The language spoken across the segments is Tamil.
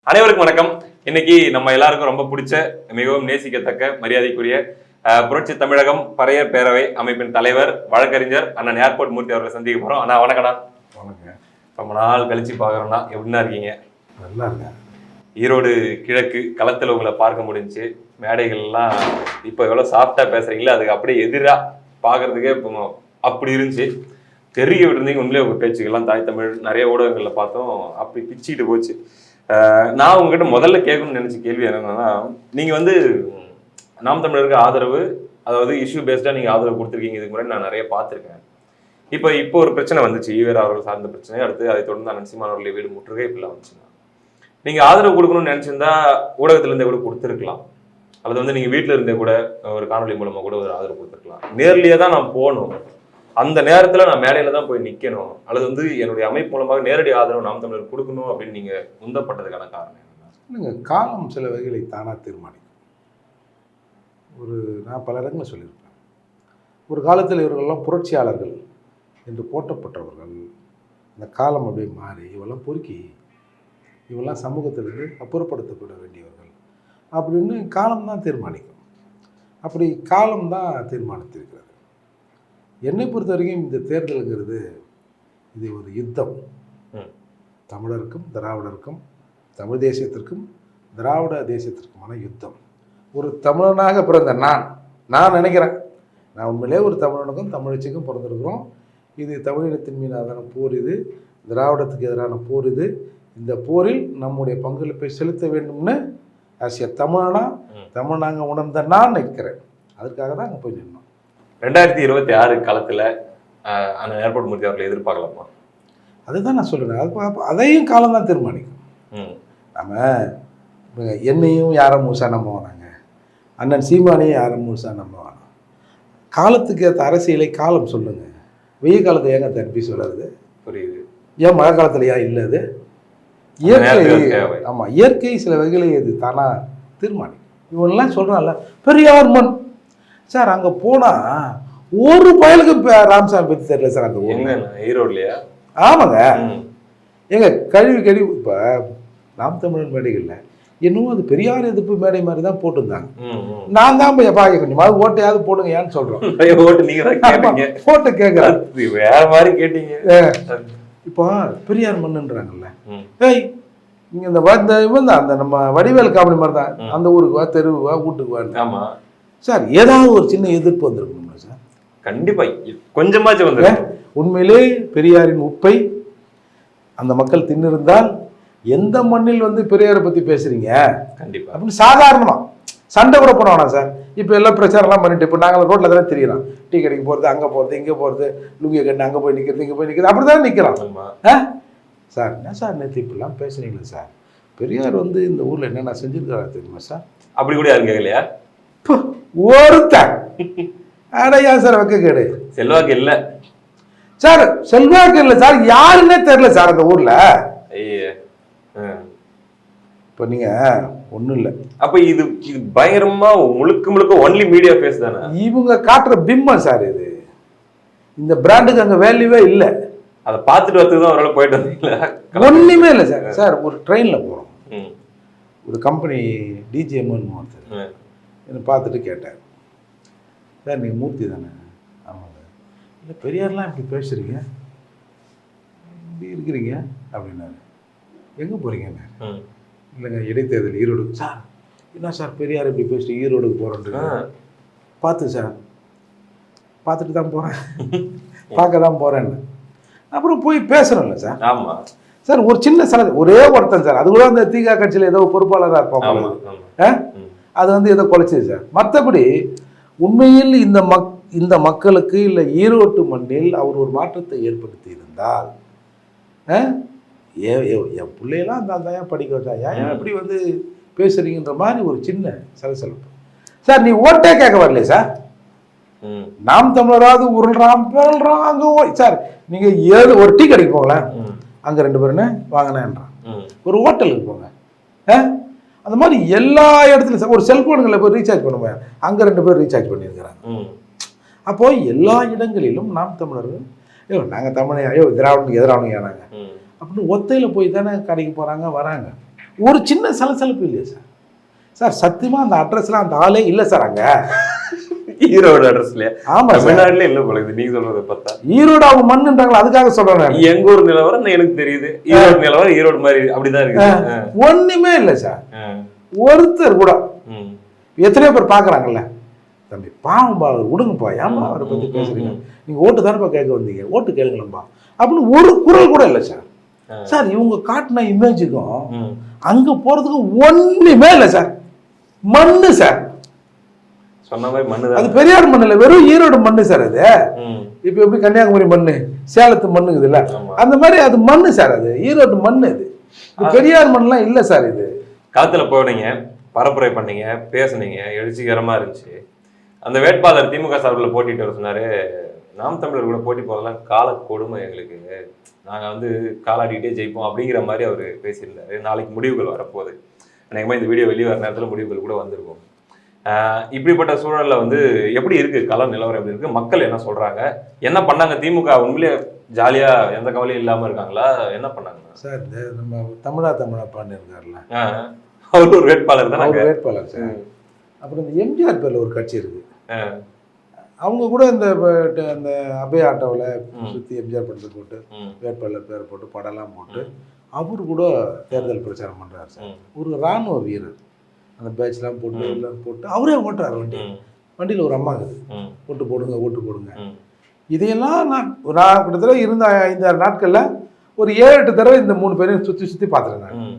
அனைவருக்கும் வணக்கம். இன்னைக்கு நம்ம எல்லாருக்கும் ரொம்ப பிடிச்ச மிகவும் நேசிக்கத்தக்க மரியாதைக்குரிய புரட்சி தமிழகம் பறையர் பேரவை அமைப்பின் தலைவர் வழக்கறிஞர் அண்ணன் ஏர்போர்ட் மூர்த்தி அவர்களை சந்திக்க போறோம். அண்ணா வணக்கம்ண்ணா. வணக்கம். ரொம்ப நாள் கழிச்சு பாக்குறோம்னா எப்படின்னா இருக்கீங்க? நல்லா இருக்கேன். ஈரோடு கிழக்கு களத்துல உங்களை பார்க்க முடிஞ்சு, மேடைகள்லாம் இப்போ எவ்வளவு சாஃப்டா பேசுறீங்களா, அதுக்கு அப்படியே எதிரா பாக்குறதுக்கே இப்போ அப்படி இருந்துச்சு. தெரிய விட்டுருந்தீங்க. உண்மையிலே உங்க பேச்சுக்கெல்லாம் தாய் தமிழ் நிறைய ஊடகங்கள்ல பார்த்தோம், அப்படி பிச்சுக்கிட்டு போச்சு. நான் உங்ககிட்ட முதல்ல கேட்கணும்னு நினைச்ச கேள்வி என்னன்னா, நீங்க வந்து நாம் தமிழருக்கு ஆதரவு, அதாவது இஷ்யூ பேஸ்டா நீங்க ஆதரவு கொடுத்துருக்கீங்க. இதுக்கு முன்னாடி நான் நிறைய பார்த்துருக்கேன். இப்போ ஒரு பிரச்சனை வந்துச்சு, ஈவேரா அவர்கள் சார்ந்த பிரச்சனை. அடுத்து அதை தொடர்ந்து அண்ணன் சீமான் அவர்களுடைய வீடு முற்றுகை இப்படிலாம் வந்துச்சுன்னா, நீங்க ஆதரவு கொடுக்கணும்னு நினைச்சிருந்தா ஊடகத்துல இருந்தே கூட கொடுத்துருக்கலாம், அல்லது வந்து நீங்க வீட்டுல இருந்தே கூட ஒரு காணொலி மூலமா கூட ஒரு ஆதரவு கொடுத்துருக்கலாம். நேர்லயே தான் நான் போகணும், அந்த நேரத்துல நான் மேடையில தான் போய் நிக்கணும், அல்லது வந்து என்னுடைய அமைப்பு மூலமாக நேரடி ஆதரவு நாம் தமிழர் கொடுக்கணும் அப்படின்னு நீங்க உந்தப்பட்டதுக்கான காரணம் என்னங்க? காலம் சில வகைகளை தானா தீர்மானிக்கும். நான் பல இடங்களில் சொல்லியிருப்பேன், ஒரு காலத்தில் இவர்களெல்லாம் புரட்சியாளர்கள் என்று போற்றப்பட்டவர்கள், இந்த காலம் அப்படியே மாறி இவெல்லாம் பொறுக்கி, இவெல்லாம் சமூகத்திலிருந்து அப்புறப்படுத்தப்பட வேண்டியவர்கள் அப்படின்னு காலம்தான் தீர்மானிக்கும். அப்படி காலம்தான் தீர்மானித்திருக்கிறது. என்னை பொறுத்த வரைக்கும் இந்த தேர்தலுங்கிறது இது ஒரு யுத்தம். தமிழருக்கும் திராவிடருக்கும், தமிழ் தேசியத்திற்கும் திராவிட தேசியத்திற்குமான யுத்தம். ஒரு தமிழனாக பிறந்த நான் நினைக்கிறேன், நான் உண்மையிலே ஒரு தமிழனுக்கும் தமிழச்சிக்கும் பிறந்திருக்கிறோம். இது தமிழினத்தின் மீதான போர், இது திராவிடத்துக்கு எதிரான போர். இது இந்த போரில் நம்முடைய பங்களிப்பை செலுத்த வேண்டும்னு ஆசிய தமிழனாக உணர்ந்த நான் நிற்கிறேன். அதற்காக தான் அங்கே போய் நின்னோம். 2026 காலத்துல அந்த ஏர்போர்ட் மூர்த்தி அவர்களை எதிர்பார்க்கலாமா? அதுதான் நான் சொல்றேன். அதையும் காலம் தான் தீர்மானிக்கும். நம்ம என்னையும் யாரும் முழுசா நம்ப வேணாங்க, அண்ணன் சீமானையும் யாரும் முழுசா நம்ப வேணாம். காலத்துக்கு ஏற்ற அரசியலை காலம் சொல்லுங்க. வெயில் காலத்தை ஏங்க தற்பி சொல்லாது? புரியுது. ஏன் மழை காலத்துல ஏன் இல்லை? அது இயற்கை. ஆமா, இயற்கை சில வகைகளை இது தானா தீர்மானிக்கும். இவனெல்லாம் சொல்றான்ல பெரியார் மண் சார், அங்கே போனால் ஒரு பயலுக்கு ராமசாமி பற்றி தெரியல சார். அந்த ஊர் ஈரோடுலையா? ஆமாங்க. எங்க கழுவி இப்போ நாம் தமிழர் மேடைகளில் இன்னும் அது பெரியார் எதிர்ப்பு மேடை மாதிரி தான் போட்டுருந்தாங்க. நான் தான் போய் பாக்க கொஞ்சமாவது ஓட்டையாவது போடுங்க ஏன்னு சொல்கிறோம். போட்டு கேட்குறேன், வேற மாதிரி கேட்டீங்க. இப்போ பெரியார் மண்ணுன்றாங்கல்ல, ஏய் நீங்கள் இந்த அந்த நம்ம வடிவேல் காமெடி மாதிரி தான், அந்த ஊருக்கு வா, தெருவு வா, வீட்டுக்கு வா. ஆமாம் சார், ஏதாவது ஒரு சின்ன எதிர்ப்பு வந்துருக்கணும்ல சார்? கண்டிப்பா கொஞ்சமாச்சும் வந்து. உண்மையிலே பெரியாரின் உப்பை அந்த மக்கள் தின்னிருந்தால் எந்த மண்ணில் வந்து பெரியாரை பத்தி பேசுறீங்க கண்டிப்பா அப்படின்னு சாதாரணமா சண்டை கூட போட வேணாம் சார். இப்போ எல்லாம் பிரச்சாரம்லாம் பண்ணிட்டு, இப்போ நாங்கள் ரோட்ல தானே தெரியலாம், டீ கடைக்கு போறது, அங்கே போறது, இங்கே போறது, லுங்கிய கண்ணு அங்கே போய் நிற்கிறது, இங்கே போய் நிற்கிறது, அப்படி தானே நிற்கிறோம் சார். என்ன சார் நேற்று இப்படிலாம் பேசுறீங்களா சார்? பெரியார் வந்து இந்த ஊர்ல என்னென்ன செஞ்சிருக்காரு தெரியுமா சார்? அப்படி கூட யாரும் கேட்கலையா? ஒருத்தன் அடையா சார் வைக்க கேடு. செல்வாக்கு இல்ல சார், செல்வாக்கு இல்ல சார், யாருன்னே தெரியல சார் அந்த ஊர்ல. இப்ப நீங்க ஒண்ணும் இல்ல. அப்ப இது பயங்கரமா முழுக்க ஒன்லி மீடியா ஃபேஸ் தானே இவங்க காட்டுற பிம்பம் சார். இது இந்த பிராண்டுக்கு அங்க வேல்யூவே இல்ல. அதை பார்த்துட்டு வரதுக்கு தான் ஒரு போயிட்டு வந்தீங்களா? ஒண்ணுமே இல்லை சார். சார் ஒரு ட்ரெயின்ல போறோம், ஒரு கம்பெனி டிஜிஎம்னு ஒருத்தர் என்னை பார்த்துட்டு கேட்டார், சார் நீங்கள் மூர்த்தி தானே? ஆமாங்க. இல்லை பெரியார்லாம் இப்படி பேசுகிறீங்க, இப்படி இருக்கிறீங்க அப்படின்னாரு. எங்கே போகிறீங்கன்னு? இல்லைங்க இடைத்தேர்தல் ஈரோடு. சார் என்ன சார் பெரியார் இப்படி பேசிட்டு ஈரோடுக்கு போகிறோன்ட்டு? பார்த்து சார், பார்த்துட்டு தான் போகிறேன், பார்க்க தான் போகிறேன்னு. அப்புறம் போய் பேசுகிறோம்ல சார். ஆமாம் சார், ஒரு சின்ன ஒரே ஒருத்தன் சார், அது கூட அந்த திக கட்சியில் ஏதோ பொறுப்பாளராக இருப்பாங்க, அது வந்து ஏதோ குலைச்சிது சார். மற்றபடி உண்மையில் இந்த மக்களுக்கு இல்லை ஈரோட்டு மண்ணில் அவர் ஒரு மாற்றத்தை ஏற்படுத்தி இருந்தால், என் பிள்ளையெல்லாம் அந்த ஏன் படிக்க வச்சா, ஏன் எப்படி வந்து பேசுறீங்கன்ற மாதிரி ஒரு சின்ன சலசலப்பு சார். நீ ஓட்டே கேட்க வரலையே சார். நாம் தமிழராவது உருள்றான் பேழ்றான் அங்கே சார். நீங்க ஏது ஒரு டீ கடைக்கு போங்களேன், அங்கே 2 பேருன்னு வாங்கினேன்றான். ஒரு ஹோட்டலுக்கு போங்க, அந்த மாதிரி எல்லா இடத்துலையும் ஒரு செல்போனுங்களை போய் ரீசார்ஜ் பண்ணுவேன், அங்கே 2 பேர் ரீசார்ஜ் பண்ணியிருக்கிறாங்க. அப்போ எல்லா இடங்களிலும் நாம் தமிழர்கள், நாங்கள் தமிழ் திராவிடனுக்கு எதிரானவங்க நாங்கள் அப்படின்னு ஒத்தையில் போய் தானே கடைக்கு போகிறாங்க வராங்க. ஒரு சின்ன சலசலப்பு இல்லையா சார்? சார் சத்தியமாக அந்த அட்ரஸ்லாம் அந்த ஆளே இல்லை சார் அங்கே. ஈரோடு அட்ரஸ்ல. ஆமா தமிழ்நாட்டுல இல்ல போல இது நீங்க சொல்றதை பார்த்தா. ஈரோடு அவங்க மண்ணுன்றாங்களா, அதுக்காக சொல்றேன். எங்க ஊர் நிலவரம் எனக்கு தெரியுது, ஈரோடு நிலவரம் ஈரோடு மாதிரி அப்படிதான் இருக்கு. ஒண்ணுமே இல்லை சார். ஒருத்தர் கூட எத்தனையோ பேர் பாக்குறாங்கல்ல, தம்பி பாவம்பா விடுங்கப்பா, ஏன்பா அவரை பத்தி பேசுறீங்க, நீங்க ஓட்டு தானேப்பா கேட்க வந்தீங்க, ஓட்டு கேளுங்களப்பா அப்படின்னு ஒரு குரல் கூட இல்லை சார். சார் இவங்க காட்டின இமேஜுக்கும் அங்க போறதுக்கும் ஒண்ணுமே இல்லை சார். மண்ணு சார், சொன்ன மாதிரி மண்ணு. அது பெரியார் மண்ணு இல்ல, வெறும் ஈரோடு மண்ணு சார். அது இப்ப எப்படி கன்னியாகுமரி மண்ணு, சேலத்து மண்ணுங்குது இல்ல, அந்த மாதிரி அது மண்ணு சார். அது ஈரோடு மண்ணு. இது பெரியார் மண்ணுலாம் இல்ல சார். இது களத்துல போனீங்க, பரப்புரை பண்ணீங்க, பேசுனீங்க, எழுச்சிகரமா இருந்துச்சு. அந்த வேட்பாளர் திமுக சார்பில் போட்டிட்டு வர சொன்னாரு, நாம் தமிழர் கூட போட்டி போறதெல்லாம் கால கொடுமை எங்களுக்கு, நாங்க வந்து காலாடிக்கிட்டே ஜெயிப்போம் அப்படிங்கிற மாதிரி அவர் பேசியிருந்தாரு. நாளைக்கு முடிவுகள் வரப்போகுது. அநேகமா இந்த வீடியோ வெளியே வர நேரத்தில் முடிவுகள் கூட வந்திருக்கும். இப்படிப்பட்ட சூழல்ல வந்து எப்படி இருக்கு கள நிலவரம், எப்படி இருக்கு, மக்கள் என்ன சொல்றாங்க, என்ன பண்ணாங்க, திமுக உண்மையிலே ஜாலியா எந்த கவலையும் இல்லாம இருக்காங்களா, என்ன பண்ணாங்க சார்? இந்த நம்ம தமிழா பாண்டியன் இருக்காருல்ல, அவர் ஒரு வேட்பாளர் தான். அவர் வேட்பாளர் சார். அப்புறம் இந்த எம்ஜிஆர் பேர்ல ஒரு கட்சி இருக்கு, அவங்க கூட இந்த அந்த அபய ஆட்டோவில் சுற்றி எம்ஜிஆர் படத்தை போட்டு வேட்பாளர் பேரை போட்டு படம்லாம் போட்டு அவரு கூட தேர்தல் பிரச்சாரம் பண்ணுறாரு சார். ஒரு இராணுவ வீரர் அந்த பேட்ச்லாம் போட்டு எல்லாம் போட்டு அவரே ஓட்டுறாரு வண்டி. வண்டியில் ஒரு அம்மா இருக்குது, ஓட்டு போடுங்க ஓட்டு போடுங்க. இதையெல்லாம் நான் கிட்டத்தட்ட இருந்த 5-6 நாட்களில் ஒரு 7-8 தடவை இந்த 3 பேரையும் சுற்றி பார்த்துறேன் நான்.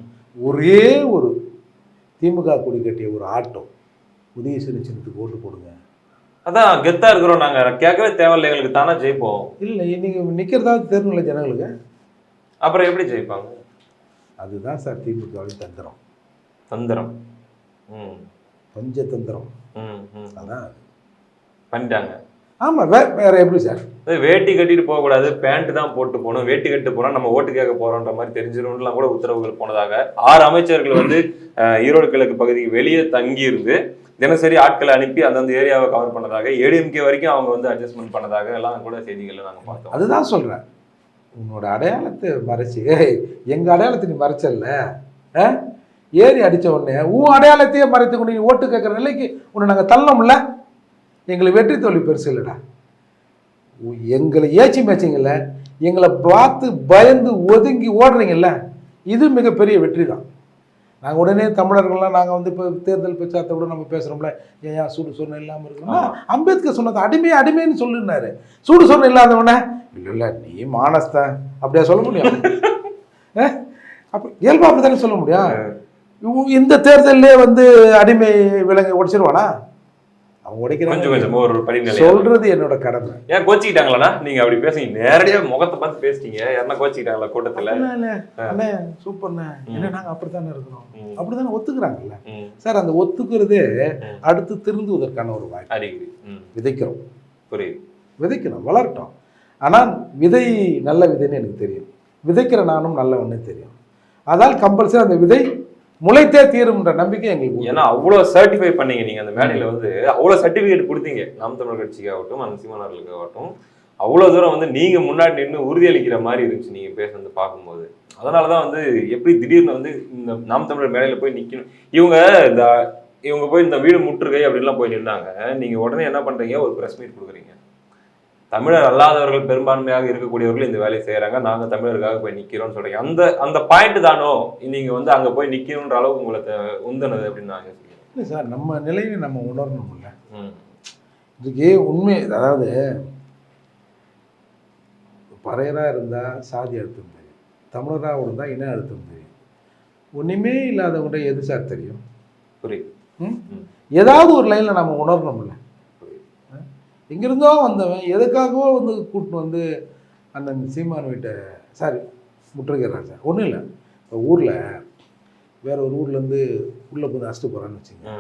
ஒரே ஒரு திமுக கொடி கட்டிய ஒரு ஆட்டோ, உதயசூரியன் சின்னத்துக்கு ஓட்டு போடுங்க, அதான் கெத்தா இருக்கிறோம் நாங்க, கேட்கவே தேவையில்லை, எங்களுக்கு தானே ஜெயிப்போம். இல்லை நீங்க நிக்கிறதா தேர்தல் ஜனங்களுக்கு, அப்புறம் எப்படி ஜெயிப்பாங்க? அதுதான் சார் திமுகவின் தந்திரம். தந்திரம், பஞ்சதந்திரம். அதான் பண்ணிட்டாங்க. ஆமா, வேற எப்படி சார்? வேட்டி கட்டிட்டு போக கூடாது, பேண்ட் தான் போட்டு போகணும், வேட்டி கட்டு போனா நம்ம ஓட்டு கேட்க போறோம்ன்ற மாதிரி தெரிஞ்சிடும்லாம் கூட உத்தரவுகள் போனதாக 6 அமைச்சர்கள் வந்து ஈரோடு கிழக்கு பகுதிக்கு வெளியே தங்கி இருந்து தினசரி ஆட்களை அனுப்பி அந்தந்த ஏரியாவை கவர் பண்ணதாக, ஏடிஎம்கே வரைக்கும் அவங்க வந்து அட்ஜஸ்ட்மெண்ட் பண்ணதாக எல்லாம் கூட செய்திகளை நாங்கள் பார்த்தோம். அதுதான் சொல்றேன், உன்னோட அடையாளத்தை மறைச்சு எங்க அடையாளத்தை நீ மறைச்சல்ல, ஏறி அடிச்ச உடனே உன் அடையாளத்தையே மறைத்து கொண்டு நீ ஓட்டு கேட்குற நிலைக்கு உன்னை நாங்கள் தள்ளோம்ல. எங்களுக்கு வெற்றி தோல்வி பெருசு இல்லைடா, எங்களை ஏச்சி மேய்ச்சிங்கல்ல, எங்களை பார்த்து பயந்து ஒதுங்கி ஓடுறீங்கல்ல, இது மிகப்பெரிய வெற்றி தான். நாங்கள் உடனே தமிழர்கள்லாம் நாங்கள் வந்து இப்போ தேர்தல் பிரச்சாரத்தை கூட நம்ம பேசுகிறோம்ல, ஏன் சூடு சொன்ன இல்லாமல் இருக்கணும்னா அம்பேத்கர் சொன்னது அடிமைன்னு சொல்லிருந்தாரு. சூடு சொன்ன இல்லாதவனே இல்லை நீ மானஸ்தான் அப்படியா சொல்ல முடியும்? அப்போ இயல்பா அப்படி தானே சொல்ல முடியும்? இந்த தேர்தலே வந்து அடிமை விலங்கு உடைச்சிருவானா? அவங்க உடைக்கிறாங்க. சொல்றது என்னோட கடமை. ஏன் கோச்சிக்கிட்டாங்களா? நீங்க அப்படி பேசுங்க, நேரடியா முகத்தை பார்த்து பேசிட்டீங்க. யாருன்னா கோச்சிக்கிட்டாங்களா கூட்டத்துல? அண்ணே சூப்பர்ண்ணே, என்ன நாங்க அப்படித்தானே இருக்கிறோம், அப்படித்தானே ஒத்துக்கிறாங்கல்ல சார். அந்த ஒத்துக்கிறதே அடுத்து திருந்துவதற்கான ஒரு வாய்ப்பு. அறிகுறி விதைக்கிறோம், புரியுது, விதைக்கணும், வளரட்டும். ஆனால் விதை நல்ல விதைன்னு எனக்கு தெரியும், விதைக்கிற நானும் நல்லவன்னு தெரியும். அதால் கம்பல்சரி அந்த விதை முளைத்தே தீரும்ன்ற நம்பிக்கை எங்களுக்கு. ஏன்னா அவ்வளவு சர்டிஃபை பண்ணீங்க நீங்க அந்த மேடையில வந்து, அவ்வளவு சர்டிபிகேட் கொடுத்தீங்க நாம் தமிழர் கட்சிக்காகட்டும் அந்த சீமானர்களுக்காகட்டும். அவ்வளவு தூரம் வந்து நீங்க முன்னாடி நின்று உறுதியளிக்கிற மாதிரி இருந்துச்சு நீங்க பேசுறது பார்க்கும்போது. அதனாலதான் வந்து எப்படி திடீர்னு வந்து இந்த நாம் தமிழர் மேடையில போய் நிக்கணும், இவங்க போய் இந்த வீடு முற்றுகை அப்படின்லாம் போய் நின்னாங்க. நீங்க உடனே என்ன பண்றீங்க, ஒரு பிரஸ் மீட் கொடுக்குறீங்க. தமிழர் அல்லாதவர்கள் பெரும்பான்மையாக இருக்கக்கூடியவர்கள் இந்த வேலையை செய்யறாங்க, நாங்க தமிழருக்காக போய் நிக்கிறோம்னு சொல்றீங்க. அந்த பாயிண்ட் தானோ நீங்க வந்து அங்க போய் நிக்கணும்ன்ற அளவுக்கு உங்களுக்கு உந்தனது அப்படின்னு நான் யோசிக்கிறேன். இல்லை சார், நம்ம நிலையை நம்ம உணரணும்ல. இதுக்கு உண்மை, அதாவது பறையரா இருந்தா சாதி அர்த்தம் தெரியும், தமிழராக இருந்தா இன அர்த்தம் தெரியும், ஒண்ணுமே இல்லாதவங்க எது சார் தெரியும்? புரியுது. ஏதாவது ஒரு லைன்ல நம்ம உணரணும்ல. எங்கிருந்தோ வந்தவன் எதுக்காகவோ வந்து கூட்டின்னு வந்து அந்த சீமான் வீட்டை சாரி முற்றுகிறான் சார். ஒன்றும் இல்லை, இப்போ ஊரில் வேற ஒரு ஊர்லேருந்து உள்ளே வந்து அடிச்சுட்டு போகிறான்னு வச்சுங்க,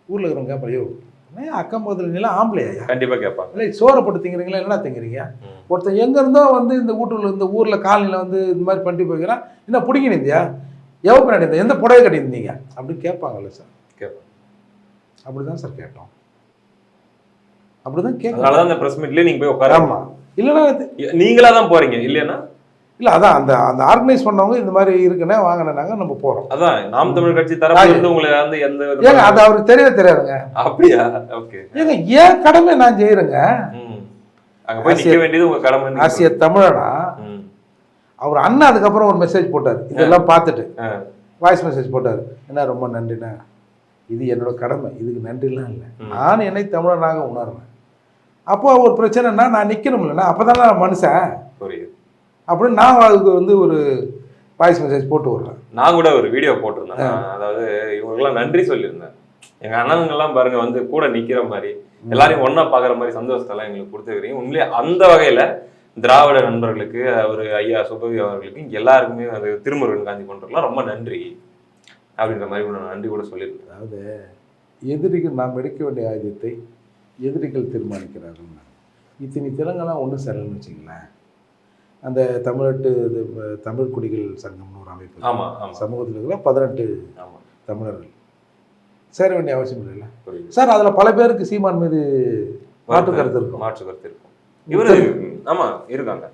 ஊரில் இருக்கிறவங்க கேட்பாங்க, அக்கம் பக்கத்தில் நிலம் ஆம்பளையா? கண்டிப்பாக கேட்பாங்க. இல்லை சோறை போட்டு திங்கிறீங்களா, என்ன திங்கிறீங்க? ஒருத்தன் எங்கேருந்தோ வந்து இந்த வீட்டுல இந்த ஊரில் காலனியில் வந்து இந்த மாதிரி பண்ணிட்டு போய்க்கிறான், என்ன பிடிக்கினிந்தியா, எவ்வளோ பின்னாடி இருந்த, எந்த புடவை கட்டியிருந்தீங்க அப்படின்னு கேட்பாங்கல்ல சார். கேட்பாங்க. அப்படி தான் சார் கேட்டோம், அப்படிதான் கேட்கலாம். அதனால தான் அந்த பிரஸ் மீட்லயே நீங்க போய் உட்கார. ஆமா, இல்லைன்னா நீங்களா தான் போறீங்க இல்லைன்னா இல்லை அதான் அந்த அந்த ஆர்கனைஸ் பண்ணவங்க இந்த மாதிரி இருக்குன்னா வாங்கினாங்க நம்ம போகிறோம். அதான் நாம் தமிழர் கட்சி தரப்புல இருந்து உங்களை வந்து எந்த ஏங்க அது அவருக்கு தெரியவே தெரியாதுங்க. அப்படியா? ஓகே. ஏங்க ஏன் கடமை நான் செய்யறேங்க. அங்க போய் நிக்க வேண்டியது உங்க கடமை. ஆசிய தமிழனா அவர் அண்ணா அதுக்கப்புறம் ஒரு மெசேஜ் போட்டார், இதெல்லாம் பார்த்துட்டு வாய்ஸ் மெசேஜ் போட்டார். என்ன ரொம்ப நன்றிண்ணா, இது என்னோட கடமை, இதுக்கு நன்றிலாம் இல்லை, நான் என்னை தமிழனாக உணர்றேன். அப்போ ஒரு பிரச்சனைனா நான் நிற்கணும் இல்லைண்ணா, அப்போ தானே நான் மனுஷன் புரியுது அப்படின்னு நான் அதுக்கு வந்து ஒரு வாய்ஸ் மெசேஜ் போட்டு விடுறேன். நான் கூட ஒரு வீடியோ போட்டிருந்தேன். அதாவது இவங்களுக்கெல்லாம் நன்றி சொல்லியிருந்தேன். எங்க அண்ணனுங்கெல்லாம் பாருங்க வந்து கூட நிக்கிற மாதிரி எல்லாரையும் ஒன்னா பாக்குற மாதிரி சந்தோஷத்தெல்லாம் எங்களுக்கு கொடுத்துருக்கீங்க. உண்மையிலே அந்த வகையில திராவிட நண்பர்களுக்கு, அவர் ஐயா சுபவி அவர்களுக்கு, இங்க எல்லாருக்குமே அது திருமுருகன் காந்தி போன்றவர்கள்லாம் ரொம்ப நன்றி அப்படின்ற மாதிரி நான் நன்றி கூட சொல்லியிருக்கேன். அதாவது எதிரிகள் நாம் எடுக்க வேண்டிய ஆயுதத்தை எதிரிகள் தீர்மானிக்கிறார்கள். இத்தனை தினங்கள்லாம் ஒன்றும் சேரலன்னு வச்சுங்களேன். அந்த தமிழ் குடிகள் சங்கம்னு ஒரு அமைப்பு சமூகத்தில் இருக்கிற 18 தமிழர்கள் சேர வேண்டிய அவசியம் இல்லைல்ல சார். அதில் பல பேருக்கு சீமான் மீது மாற்று கருத்து இருக்கும். இவரு ஆமா இருக்காங்க.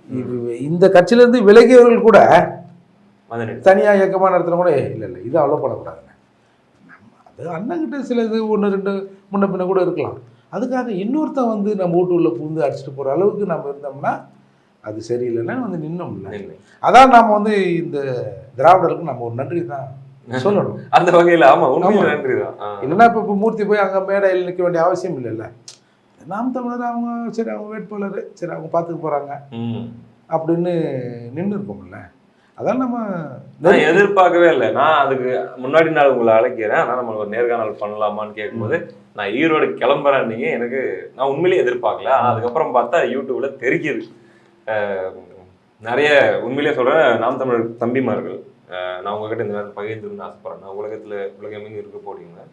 இந்த கட்சியிலேருந்து விலகியவர்கள் கூட தனியாக இயக்கமாக நடத்தின கூட இல்லை இது அவ்வளோ பண்ணக்கூடாதுங்க. அது அண்ணங்கிட்ட சில இது 1-2 முன்ன பின்ன கூட இருக்கலாம். அதுக்காக இன்னொருத்தன் வந்து நம்ம வீட்டு உள்ள புகுந்து அடிச்சுட்டு போகிற அளவுக்கு நம்ம இருந்தோம்னா அது சரியில்லைன்னா வந்து நின்னோம்ல. அதான் நாம் வந்து இந்த திராவிடருக்கு நம்ம ஒரு நன்றி தான் சொல்லணும். அந்த வகையில் ஆமா உண்மையில நன்றி தான். இல்லைன்னா இப்போ மூர்த்தி போய் அங்கே மேடையில் நிற்க வேண்டிய அவசியம் இல்லைல்ல. நாம் தமிழர் அவங்க சரி, அவங்க வேட்பாளர் சரி, அவங்க பார்த்துக்க போகிறாங்க அப்படின்னு நின்று இருக்கோம்ல. அதான் நம்ம எதிர்பார்க்கவே இல்லை. நான் அதுக்கு முன்னாடி நாள் உங்களை அழைக்கிறேன், ஆனால் நம்ம ஒரு நேர்காணல் பண்ணலாமான்னு கேட்கும்போது நான் ஈரோடு கிளம்புறேன் நீங்க, எனக்கு நான் உண்மையிலேயே எதிர்பார்க்கல. ஆனால் அதுக்கப்புறம் பார்த்தா யூடியூப்ல தெரிக்குது நிறைய. உண்மையிலேயே சொல்றேன், நாம் தமிழர் தம்பிமார்கள், நான் உங்ககிட்ட இந்த நேரம் பகிர்ந்துன்னு ஆசைப்படுறேன். நான் உலகமெங்கும் இருக்க போறீங்க,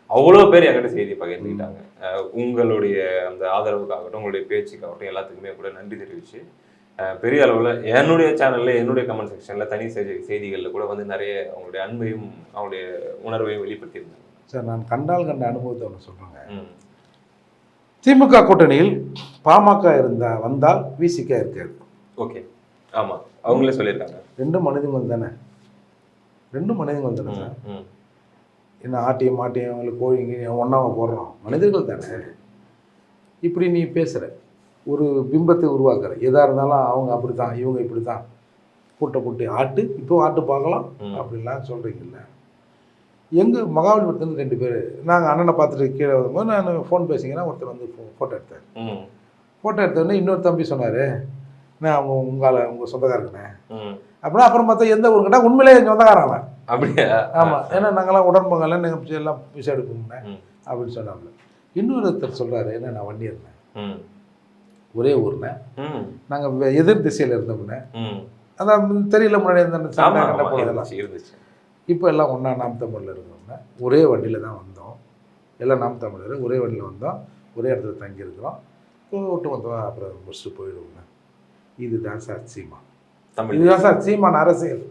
அவ்வளோ பேர் என்கிட்ட செய்தி பகிர்ந்துக்கிட்டாங்க. உங்களுடைய அந்த ஆதரவுக்காகட்டும், உங்களுடைய பேச்சுக்காகட்டும், எல்லாத்துக்குமே கூட நன்றி தெரிவிச்சு பெரிய அளவில் என்னுடைய சேனலில், என்னுடைய கமெண்ட் செக்ஷனில், தனி செய்திகளில் கூட வந்து நிறைய அவங்களுடைய அன்பையும் அவங்களுடைய உணர்வையும் வெளிப்படுத்தியிருந்தாங்க. சார், நான் கண்ட அனுபவத்தை ஒன்று சொல்கிறேங்க. திமுக கூட்டணியில் பாமக வந்தால் விசிக இருக்காது. ஓகே, ஆமாம், அவங்களே சொல்லியிருக்காங்க. 2 மனிதங்கள் தானே சார். என்ன ஆட்டியம் அவங்களுக்கு கோழிங்க ஒன்றாவை போடுறோம், மனிதர்கள் தானே. இப்படி நீ பேசுகிற ஒரு பிம்பத்தை உருவாக்குற, எதாக இருந்தாலும் அவங்க அப்படி தான், இவங்க இப்படி தான், கூட்டி ஆட்டு இப்போ ஆட்டு பார்க்கலாம் அப்படின்லாம் சொல்கிறீங்கல்ல. எங்கள் மகாபலிபுரத்துலேருந்து 2 பேர் நாங்கள் அண்ணனை பார்த்துட்டு கீழே வரும்போது நான் ஃபோன் பேசிங்கன்னா ஒருத்தர் வந்து ஃபோட்டோ எடுத்தார். ஃபோட்டோ எடுத்தோடனே இன்னொரு தம்பி சொன்னார், நான் உங்கள் சொந்தக்காரங்கண்ணே அப்படின்னா. அப்புறம் பார்த்தா எந்த ஊர் கேட்டால் உண்மையிலே எங்கள் சொந்தக்காரங்க. அப்படியா? ஆமாம், ஏன்னா நாங்கள்லாம் உடன்பங்கள்லாம் நீங்கள் எல்லாம் பிசை எடுப்போம்ண்ணே அப்படின்னு சொன்னாங்க. இன்னொருத்தர் சொல்கிறாரு, என்ன நான் வண்டி இருந்தேன், ஒரே ஊர்னே, நாங்கள் எதிர் திசையில் இருந்தோம்னே, அதான் தெரியல முன்னாடி இருந்தேன். இப்போ எல்லாம் ஒன்றா நாம் தமிழில் இருந்தோம்னா ஒரே வண்டியில் தான் வந்தோம், எல்லாம் நாம் தமிழர் ஒரே வண்டியில் வந்தோம், ஒரே இடத்துல தங்கியிருக்கிறோம், விட்டு வந்தோம், அப்புறம் முடிச்சுட்டு போயிடுவோங்க. இதுதான் சார் சீமான், இதுதான் சார் சீமான் அரசியல்.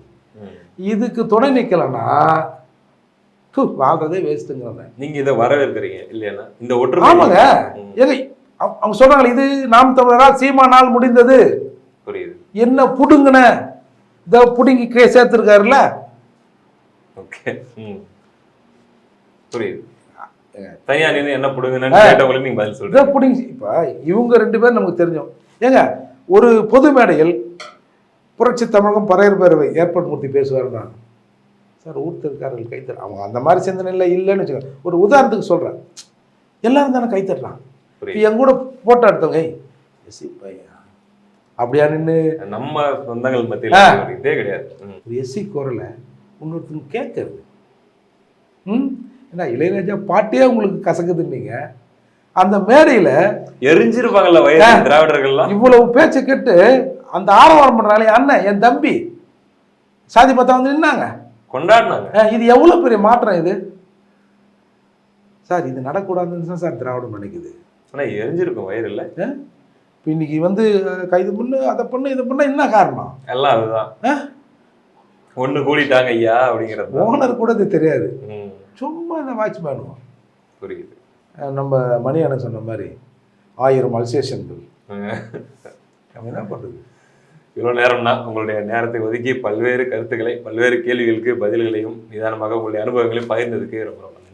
இதுக்கு துணை நிற்கலன்னா வாழ்றதே வேஸ்ட்டுங்கிறேன். நீங்கள் இதை வரவேற்கிறீங்க இல்லையா? இந்த ஒற்றுமை. ஆமாங்க, ஏங்க அவங்க சொல்றாங்க இது நாம் தமிழரால் சீமானால் முடிந்தது. புரியுது. என்ன புடுங்கின இதை புடுங்கி சேர்த்துருக்காருல்ல. ஓகே, புரியுது. தனியா நின்று என்ன புடுங்கன்னு கேட்டவங்களுக்கு நீங்க பதில் சொல்றீங்க. புடுங்கி இப்போ இவங்க 2 பேரும் நமக்கு தெரிஞ்சோம். ஏங்க ஒரு பொது மேடையில் புரட்சி தமிழகம் பறையர் பேரவை ஏற்பாடு மூர்த்தி பேசுவாருன்னா சார் ஊர்த்திருக்காரர்கள் கைத்தற, அவங்க அந்த மாதிரி சிந்தனை இல்லைன்னு வச்சுக்கோங்க. ஒரு உதாரணத்துக்கு சொல்கிறேன், எல்லாரும் தானே கைத்தட்டுறான். என் கூட போட்டோ எடுத்தவங்க எஸ்சி பையா அப்படியா நின்று நம்ம சொந்தங்கள் மத்தியில் இதே கிடையாது. ஒரு எஸ்சி குரலை இன்னொருத்தங்க கேட்கறது. ஏன்னா இளையராஜா பாட்டே உங்களுக்கு கசக்குதுன்னீங்க, அந்த மேடையில் எரிஞ்சிருப்பாங்கல்ல திராவிடர்கள்லாம். இவ்வளவு பேச்சை கேட்டு அந்த ஆரவாரம் பண்றாங்களே அண்ணன், என் தம்பி சாதி பார்த்தா வந்து நின்னாங்க, கொண்டாடினாங்க. இது எவ்வளவு பெரிய மாற்றம் இது சார். இது நடக்கூடாதுன்னு தான் சார் திராவிடம் நினைக்குது. ஆனால் எரிஞ்சிருக்கும் வயிறு இல்லை. இப்போ இன்னைக்கு வந்து கைது பண்ணு, அதை பண்ணு, இதை பண்ண என்ன காரணம்? எல்லாம் அதுதான், ஒன்று கூடிட்டாங்க ஐயா அப்படிங்கிறது. ஓனர் கூட இது தெரியாது, சும்மா இந்த வாட்ச்மேனும். புரியுது. நம்ம மணி அண்ணன் சொன்ன மாதிரி 1000 அல்சேஷன்கள் நம்ம என்ன பண்ணுறது? இவ்வளோ நேரம்னா உங்களுடைய நேரத்தை ஒதுக்கி பல்வேறு கருத்துக்களை, பல்வேறு கேள்விகளுக்கு பதில்களையும் நிதானமாக உங்களுடைய அனுபவங்களையும் பகிர்ந்ததுக்கு ரொம்ப ரொம்ப நன்றி.